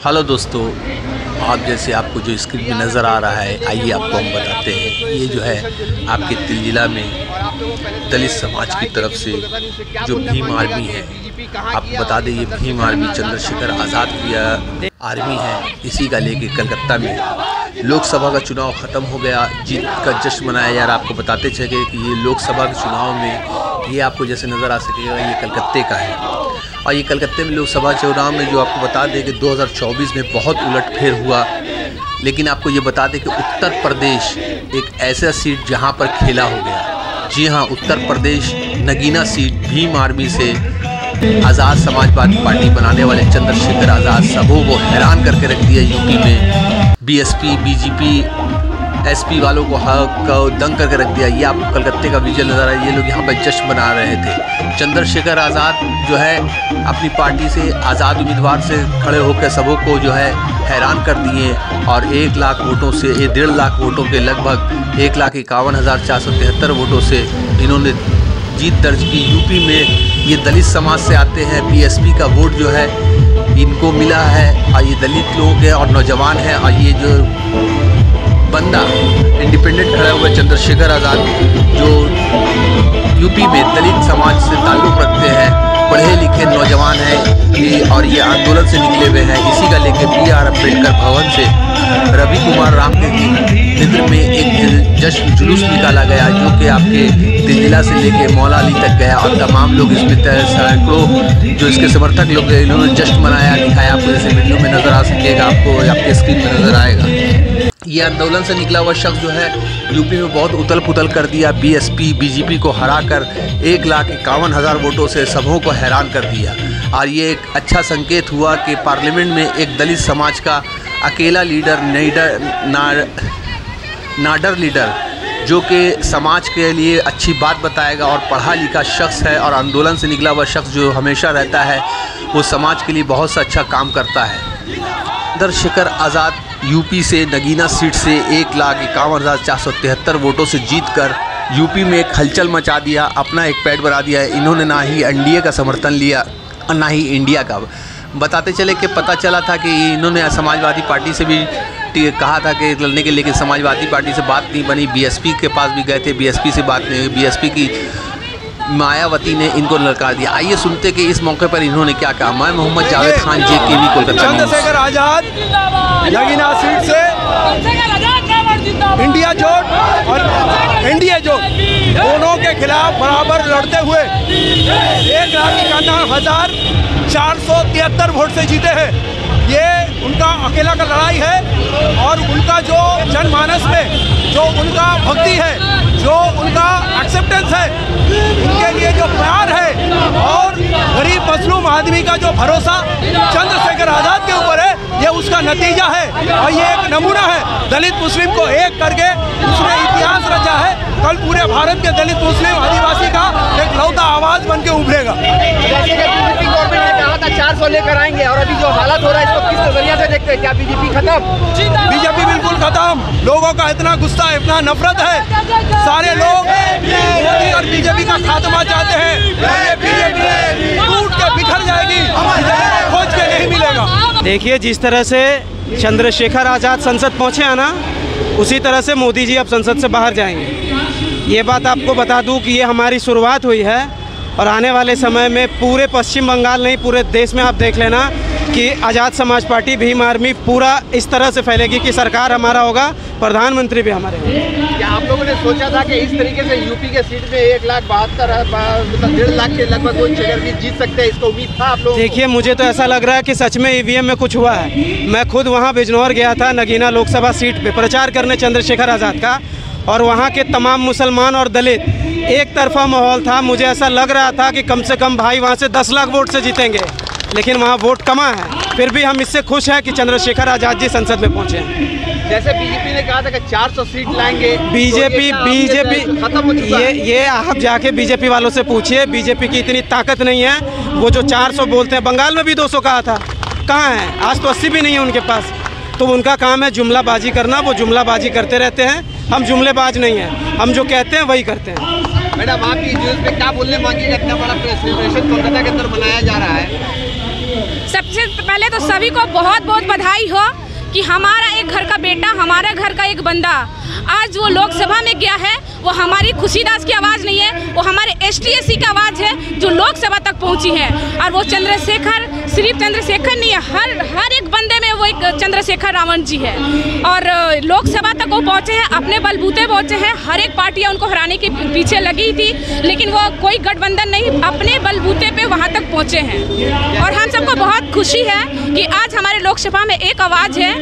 Hello दोस्तों, आप जैसे आपको जो स्क्रीन में नज़र आ रहा है, आइए आपको हम बताते हैं। ये जो है आपके तिल जिला में दलित समाज की तरफ से जो भीम आर्मी है, आपको बता दें ये भीम आर्मी चंद्रशेखर आज़ाद की आर्मी है। इसी का लेके कलकत्ता में लोकसभा का चुनाव ख़त्म हो गया, जीत का जश्न मनाया यार। आपको बताते चले कि ये लोकसभा के चुनाव में ये आपको जैसे नज़र आ सकेगा, ये कलकत्ते का है। और ये कलकत्ते में लोकसभा चुनाव में जो आपको बता दें कि 2024 में बहुत उलटफेर हुआ। लेकिन आपको ये बता दें कि उत्तर प्रदेश एक ऐसा सीट जहां पर खेला हो गया। जी हां, उत्तर प्रदेश नगीना सीट भीम आर्मी से आज़ाद समाजवादी पार्टी बनाने वाले चंद्रशेखर आज़ाद सबों को हैरान करके रख दिया। यूपी में बीएसपी बीजेपी एसपी वालों को दंग करके रख दिया। ये आपको कलकत्ते का विजुअल नज़र आया। ये लोग यहाँ पर जश्न मना रहे थे। चंद्रशेखर आज़ाद जो है अपनी पार्टी से आज़ाद उम्मीदवार से खड़े होकर सबों को जो है हैरान कर दिए और 1 लाख वोटों से 1.5 लाख वोटों के लगभग 1,51,473 वोटों से इन्होंने जीत दर्ज की। यूपी में ये दलित समाज से आते हैं। बीएसपी का वोट जो है इनको मिला है और ये दलित लोग हैं और नौजवान हैं। और ये जो बंदा इंडिपेंडेंट खड़ा हुआ चंद्रशेखर आज़ाद जो यूपी में दलित समाज से ताल्लुक़ रखते हैं, पढ़े लिखे नौजवान हैं और ये आंदोलन से निकले हुए हैं। इसी का लेके BR अम्बेडकर भवन से रवि कुमार राम के नेतृत्व में एक जश्न जुलूस निकाला गया, जो कि आपके तिल जिला से लेके मौला अली तक गया और तमाम लोग इसमें सैकड़ों जो इसके समर्थक लोग इन्होंने जश्न मनाया, दिखाया। आपको जैसे वीडियो में नज़र आ सकेगा, आपको आपके स्क्रीन में नज़र आएगा। ये आंदोलन से निकला हुआ शख्स जो है यूपी में बहुत उथल पुथल कर दिया। बीएसपी बीजेपी को हराकर 1,51,000 वोटों से सबों को हैरान कर दिया। और ये एक अच्छा संकेत हुआ कि पार्लियामेंट में एक दलित समाज का अकेला लीडर नाडर लीडर जो कि समाज के लिए अच्छी बात बताएगा और पढ़ा लिखा शख्स है और आंदोलन से निकला हुआ शख्स जो हमेशा रहता है, वो समाज के लिए बहुत सा अच्छा काम करता है। चंद्रशेखर आज़ाद यूपी से नगीना सीट से 1,51,473 वोटों से जीतकर यूपी में एक हलचल मचा दिया, अपना एक पैड बना दिया है। इन्होंने ना ही एनडीए का समर्थन लिया और ना ही इंडिया का। बताते चले कि पता चला था कि इन्होंने समाजवादी पार्टी से भी कहा था कि लड़ने के, लेकिन समाजवादी पार्टी से बात नहीं बनी। बीएसपी के पास भी गए थे, बीएसपी से बात नहीं हुई। बीएसपी की मायावती ने इनको ललकार दिया। आइए सुनते कि इस मौके पर इन्होंने क्या कहा। मैं मोहम्मद जावेद खान, JKV कोलकाता। चंद्रशेखर आज़ाद नगीना सीट से इंडिया जोट और एनडीए जोट दोनों के खिलाफ बराबर लड़ते हुए 1,51,473 वोट से जीते हैं। ये उनका अकेला का लड़ाई है और उनका जो जनमानस में जो उनका भक्ति है, जो उनका एक्सेप्टेंस है, उनके लिए जो प्यार है और गरीब मजलूम आदमी का जो भरोसा चंद्रशेखर आज़ाद के ऊपर है, ये उसका नतीजा है। और ये एक नमूना है दलित मुस्लिम को एक करके उसने इतिहास रचा है। कल पूरे भारत के दलित मुस्लिम आदिवासी का एक लौता आवाज बन के उभरेगा। जैसे कि बीजेपी गवर्नमेंट ने कहा था 400 लेकर आएंगे और अभी जो हालत हो रहा है इसको किस नजरिया से देखते हैं? क्या बीजेपी खत्म? बीजेपी बिल्कुल खत्म। लोगों का इतना गुस्सा, इतना नफरत है, सारे लोग मोदी और बीजेपी का खात्मा चाहते हैं। बीजेपी टूट के बिखर जाएगी, खोज के नहीं मिलेगा। देखिए, जिस तरह से चंद्रशेखर आज़ाद संसद पहुँचे हैं ना, उसी तरह से मोदी जी अब संसद से बाहर जाएंगे। ये बात आपको बता दूं कि ये हमारी शुरुआत हुई है और आने वाले समय में पूरे पश्चिम बंगाल नहीं, पूरे देश में आप देख लेना कि आज़ाद समाज पार्टी भीम आर्मी पूरा इस तरह से फैलेगी कि सरकार हमारा होगा, प्रधानमंत्री भी हमारे होंगे। क्या आप लोगों ने सोचा था कि इस तरीके से यूपी के सीट में 1,72,000 लाख के लगभग कोई जगह भी जीत सकते हैं? इसको उम्मीद था आप लोगों को? देखिए, मुझे तो ऐसा लग रहा है कि सच में EVM में कुछ हुआ है। मैं खुद वहाँ बिजनौर गया था नगीना लोकसभा सीट पे प्रचार करने चंद्रशेखर आज़ाद का, और वहाँ के तमाम मुसलमान और दलित एक तरफा माहौल था। मुझे ऐसा लग रहा था कि कम से कम भाई वहाँ से 10 लाख वोट से जीतेंगे, लेकिन वहाँ वोट कमा है। फिर भी हम इससे खुश हैं कि चंद्रशेखर आज़ाद जी संसद में पहुँचे हैं। जैसे बीजेपी ने कहा था कि 400 सीट लाएंगे, बीजेपी खत्म हो चुका है। ये आप जाके बीजेपी वालों से पूछिए, बीजेपी की इतनी ताकत नहीं है। वो जो 400 बोलते हैं, बंगाल में भी 200 कहा था, कहाँ है? आज तो 80 भी नहीं है उनके पास। तो उनका काम है जुमलाबाजी करना, वो जुमलाबाजी करते रहते हैं। हम जुमलेबाज नहीं हैं, हम जो कहते हैं वही करते हैं। मैडम, आपकी न्यूज़ पे क्या बोलने मांगिएगा? इतना बड़ा सेलिब्रेशन कोलकाता के अंदर मनाया जा रहा है। सबसे सबसे पहले तो सभी को बहुत बहुत बधाई हो कि हमारा एक घर का बेटा, हमारा घर का एक बंदा आज वो लोकसभा में गया है। वो हमारी खुशीदास की आवाज़ नहीं है, वो हमारे ST/SC की आवाज़ है जो लोकसभा तक पहुंची है। और वो चंद्रशेखर सिर्फ चंद्रशेखर नहीं है, हर एक बंदे में वो एक चंद्रशेखर रावण जी है। और लोकसभा तक वो पहुँचे हैं, अपने बलबूते पहुँचे हैं। हर एक पार्टियाँ उनको हराने के पीछे लगी थी, लेकिन वो कोई गठबंधन नहीं, अपने बलबूते पे वहाँ तक पहुँचे हैं। और हम सबको बहुत खुशी है कि आज हमारे लोकसभा में एक आवाज़ है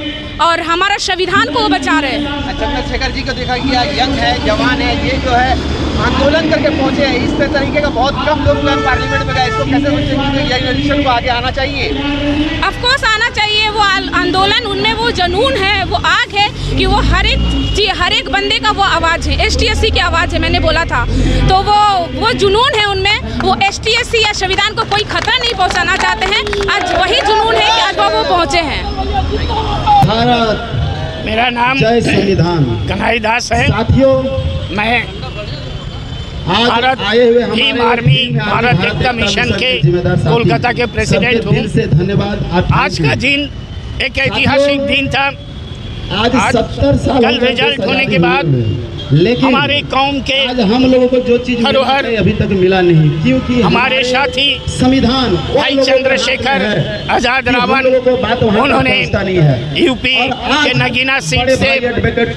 और हमारा संविधान को वो बचा रहे हैं। चंद्रशेखर जी को देखा गया यंग है, जवान है, ये जो है आंदोलन करके पहुंचे हैं। इस तरीके का बहुत कम लोग पार्लियामेंट में गए, इसको कैसे सोचते हैं कि यंग जनरेशन को आगे आना चाहिए? ऑफ कोर्स आना चाहिए। वो आंदोलन, उनमें वो जुनून है, वो आग है कि वो हर एक बंदे का वो आवाज़ है। ST/SC की आवाज़ है, मैंने बोला था। तो वो जुनून है उनमें। वो ST/SC या संविधान को कोई खतरा नहीं पहुंचाना चाहते हैं। आज वही जुनून है कि आज वो पहुंचे हैं। भारत, मेरा नाम जय संविधान कन्हैया दास है। साथियों, मैं आज भारत आए हुए भीम आर्मी भारत एकता मिशन के कोलकाता के प्रेसिडेंट हूँ। से धन्यवाद। आज का दिन एक ऐतिहासिक दिन था। आज 70 साल कल रिजल्ट होने के बाद लेकिन हमारे कौम के आज हम लोगों को जो चीज धरोहर अभी तक मिला नहीं, क्योंकि हमारे साथी संविधान भाई चंद्रशेखर आजाद रावण, उन्होंने यूपी के नगीना सीट से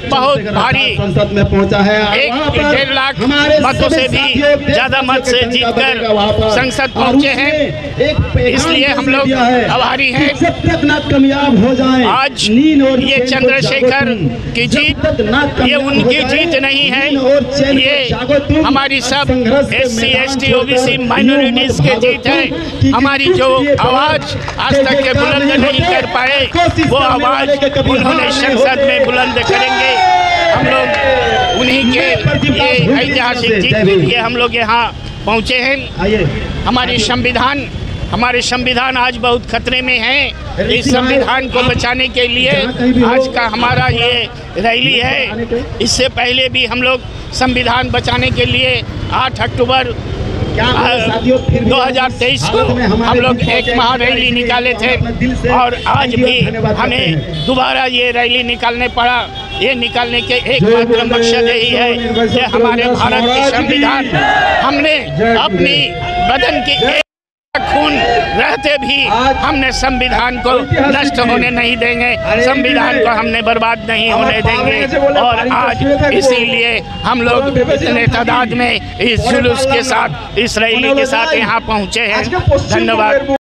बहुत भारी संसद में पहुंचा है। 1.5 लाख मतों से भी ज्यादा मत से जीतकर संसद पहुंचे हैं। इसलिए हम लोग आभारी हैं। जब तक ना कामयाब हो जाए आज ये चंद्रशेखर की जीत, ये उनकी जीत नहीं है, ये हमारी सब SC ST OBC माइनॉरिटीज की जीत है। हमारी जो आवाज आज तक के बुलंद नहीं कर पाए, वो आवाज उन्होंने संसद में बुलंद करेंगे। हम लोग उन्हीं के ये ऐतिहासिक जीत के लिए हम लोग यहाँ पहुँचे हैं। हमारे संविधान आज बहुत खतरे में है। इस संविधान को बचाने के लिए आज का हमारा ये रैली है। इससे पहले भी हम लोग संविधान बचाने के लिए 8 अक्टूबर 2023 को हम लोग एक महारैली निकाले थे और आज भी हमें दोबारा ये रैली निकालने पड़ा। ये निकालने के एकमात्र मकसद यही है कि हमारे भारत की संविधान, हमने अपनी बदन की खून रहते भी हमने संविधान को नष्ट होने नहीं देंगे, संविधान को हमने बर्बाद नहीं होने देंगे। और आज इसीलिए हम लोग इतने तादाद में इस जुलूस के साथ, इस रैली के साथ यहाँ पहुँचे हैं। धन्यवाद।